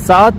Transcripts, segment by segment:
7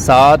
7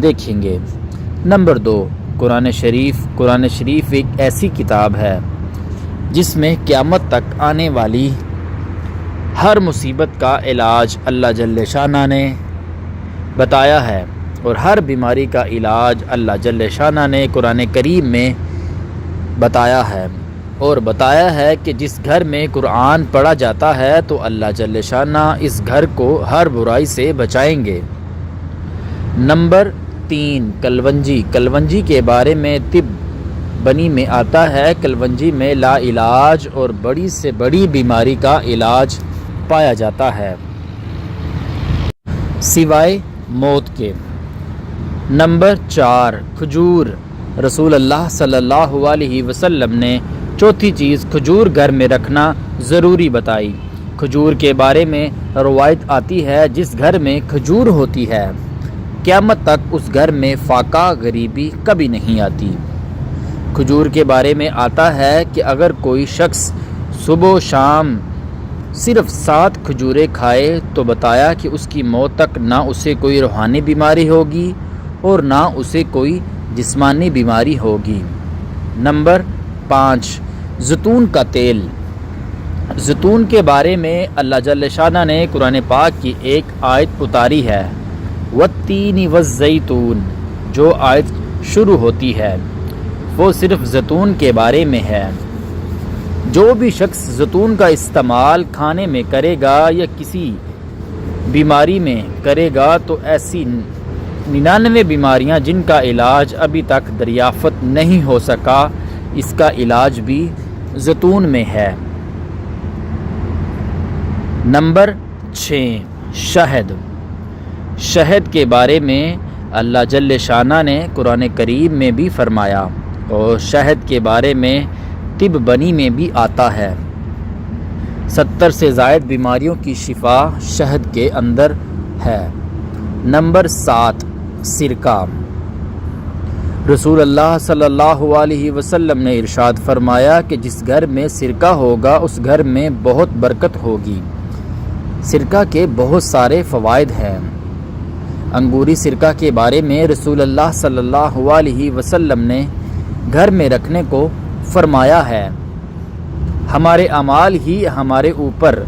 دیکھیں گے۔ نمبر 2، قرآن شریف ایک ایسی کتاب ہے جس میں قیامت تک آنے والی ہر مصیبت کا علاج اللہ جل شانہ نے بتایا ہے، اور ہر بیماری کا علاج اللہ جل شانہ نے قرآن کریم میں بتایا ہے، اور بتایا ہے کہ جس گھر میں قرآن پڑھا جاتا ہے تو اللہ جل شانہ اس گھر کو ہر برائی سے بچائیں گے۔ نمبر 3، کلونجی کے بارے میں طب بنی میں آتا ہے۔ کلونجی میں لا علاج اور بڑی سے بڑی بیماری کا علاج پایا جاتا ہے سوائے موت کے۔ نمبر 4، کھجور۔ رسول اللہ صلی اللہ علیہ وسلم نے چوتھی چیز کھجور گھر میں رکھنا ضروری بتائی۔ کھجور کے بارے میں روایت آتی ہے جس گھر میں کھجور ہوتی ہے قیامت تک اس گھر میں فاقہ غریبی کبھی نہیں آتی۔ کھجور کے بارے میں آتا ہے کہ اگر کوئی شخص صبح و شام صرف 7 کھجوریں کھائے تو بتایا کہ اس کی موت تک نہ اسے کوئی روحانی بیماری ہوگی اور نہ اسے کوئی جسمانی بیماری ہوگی۔ نمبر 5، زیتون کا تیل۔ زیتون کے بارے میں اللہ جل شانہ نے قرآن پاک کی ایک آیت اتاری ہے، والتین والزیتون۔ جو آیت شروع ہوتی ہے وہ صرف زیتون کے بارے میں ہے۔ جو بھی شخص زیتون کا استعمال کھانے میں کرے گا یا کسی بیماری میں کرے گا تو ایسی 99 بیماریاں جن کا علاج ابھی تک دریافت نہیں ہو سکا، اس کا علاج بھی زیتون میں ہے۔ نمبر 6، شہد کے بارے میں اللہ جل شانہ نے قرآن کریم میں بھی فرمایا، اور شہد کے بارے میں طب بنی میں بھی آتا ہے۔ 70 سے زائد بیماریوں کی شفا شہد کے اندر ہے۔ نمبر 7، سرکہ۔ رسول اللہ صلی اللہ علیہ وسلم نے ارشاد فرمایا کہ جس گھر میں سرکہ ہوگا اس گھر میں بہت برکت ہوگی۔ سرکہ کے بہت سارے فوائد ہیں۔ انگوری سرکہ کے بارے میں رسول اللہ صلی اللہ علیہ وسلم نے گھر میں رکھنے کو فرمایا ہے۔ ہمارے اعمال ہی ہمارے اوپر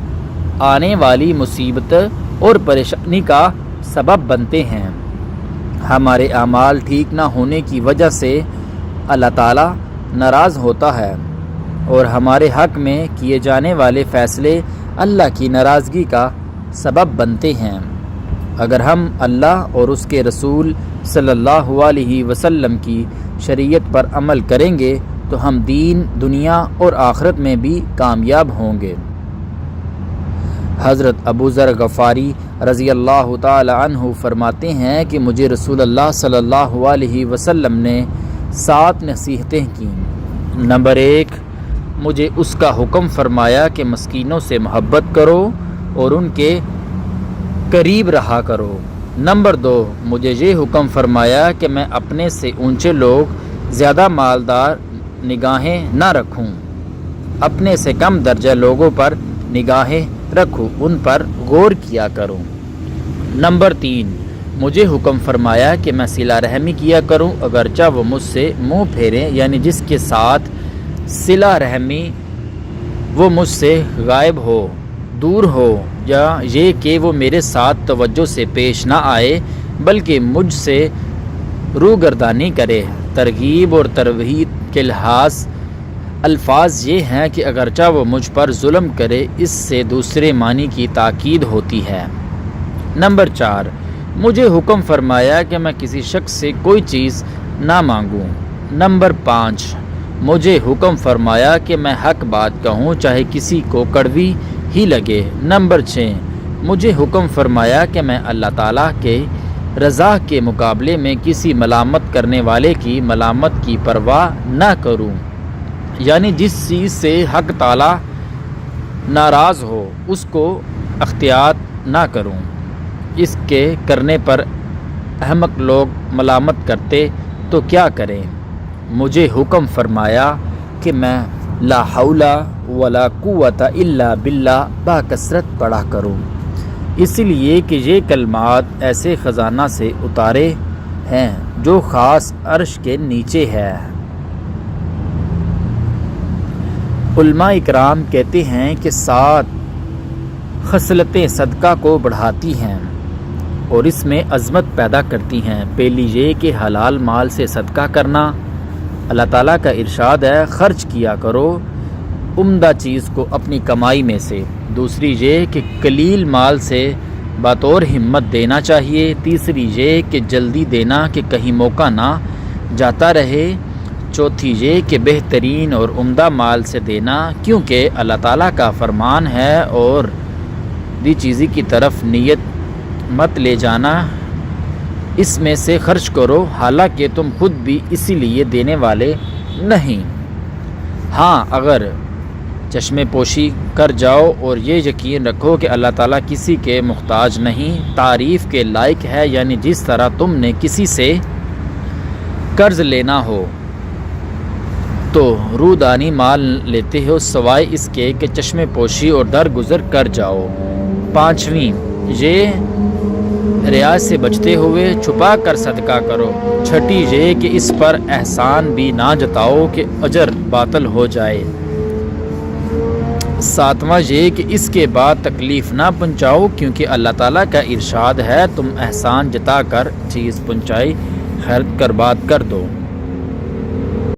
آنے والی مصیبت اور پریشانی کا سبب بنتے ہیں۔ ہمارے اعمال ٹھیک نہ ہونے کی وجہ سے اللہ تعالی ناراض ہوتا ہے، اور ہمارے حق میں کیے جانے والے فیصلے اللہ کی ناراضگی کا سبب بنتے ہیں۔ اگر ہم اللہ اور اس کے رسول صلی اللہ علیہ وسلم کی شریعت پر عمل کریں گے تو ہم دین، دنیا اور آخرت میں بھی کامیاب ہوں گے۔ حضرت ابو ذر غفاری رضی اللہ تعالی عنہ فرماتے ہیں کہ مجھے رسول اللہ صلی اللہ علیہ وسلم نے 7 نصیحتیں کیں۔ نمبر 1، مجھے اس کا حکم فرمایا کہ مسکینوں سے محبت کرو اور ان کے قریب رہا کرو۔ نمبر 2، مجھے یہ حکم فرمایا کہ میں اپنے سے اونچے لوگ زیادہ مالدار نگاہیں نہ رکھوں، اپنے سے کم درجہ لوگوں پر نگاہیں رکھوں، ان پر غور کیا کروں۔ نمبر 3، مجھے حکم فرمایا کہ میں صلہ رحمی کیا کروں اگرچہ وہ مجھ سے منہ پھیریں، یعنی جس کے ساتھ صلہ رحمی وہ مجھ سے غائب ہو، دور ہو، یا یہ کہ وہ میرے ساتھ توجہ سے پیش نہ آئے بلکہ مجھ سے روگردانی کرے۔ ترغیب اور ترغیب کے لحاظ الفاظ یہ ہیں کہ اگرچہ وہ مجھ پر ظلم کرے، اس سے دوسرے معنی کی تاکید ہوتی ہے۔ نمبر 4، مجھے حکم فرمایا کہ میں کسی شخص سے کوئی چیز نہ مانگوں۔ نمبر 5، مجھے حکم فرمایا کہ میں حق بات کہوں چاہے کسی کو کڑوی ہی لگے۔ نمبر 6، مجھے حکم فرمایا کہ میں اللہ تعالیٰ کے رضا کے مقابلے میں کسی ملامت کرنے والے کی ملامت کی پرواہ نہ کروں، یعنی جس چیز سے حق تعالیٰ ناراض ہو اس کو اختیار نہ کروں۔ اس کے کرنے پر احمق لوگ ملامت کرتے تو کیا کریں؟ مجھے حکم فرمایا کہ میں لا حول ولا قوت الا باللہ باکثرت پڑھا کروں، اس لیے کہ یہ کلمات ایسے خزانہ سے اتارے ہیں جو خاص عرش کے نیچے ہے۔ علماء اکرام کہتے ہیں کہ 7 خصلتیں صدقہ کو بڑھاتی ہیں اور اس میں عظمت پیدا کرتی ہیں۔ پہلی یہ کہ حلال مال سے صدقہ کرنا، اللہ تعالیٰ کا ارشاد ہے خرچ کیا کرو عمدہ چیز کو اپنی کمائی میں سے۔ دوسری یہ کہ قلیل مال سے بطور ہمت دینا چاہیے۔ تیسری یہ کہ جلدی دینا کہ کہیں موقع نہ جاتا رہے۔ چوتھی یہ کہ بہترین اور عمدہ مال سے دینا، کیونکہ اللہ تعالیٰ کا فرمان ہے اور دی چیزی کی طرف نیت مت لے جانا، اس میں سے خرچ کرو حالانکہ تم خود بھی اسی لیے دینے والے نہیں۔ ہاں اگر چشمے پوشی کر جاؤ اور یہ یقین رکھو کہ اللہ تعالیٰ کسی کے محتاج نہیں، تعریف کے لائق ہے، یعنی جس طرح تم نے کسی سے قرض لینا ہو تو رودانی مال لیتے ہو سوائے اس کے کہ چشمے پوشی اور درگزر کر جاؤ۔ پانچویں یہ ریا سے بچتے ہوئے چھپا کر صدقہ کرو۔ چھٹی یہ کہ اس پر احسان بھی نہ جتاؤ کہ اجر باطل ہو جائے۔ ساتواں یہ کہ اس کے بعد تکلیف نہ پہنچاؤ، کیونکہ اللہ تعالیٰ کا ارشاد ہے تم احسان جتا کر چیز پہنچائی خیر برباد کر دو۔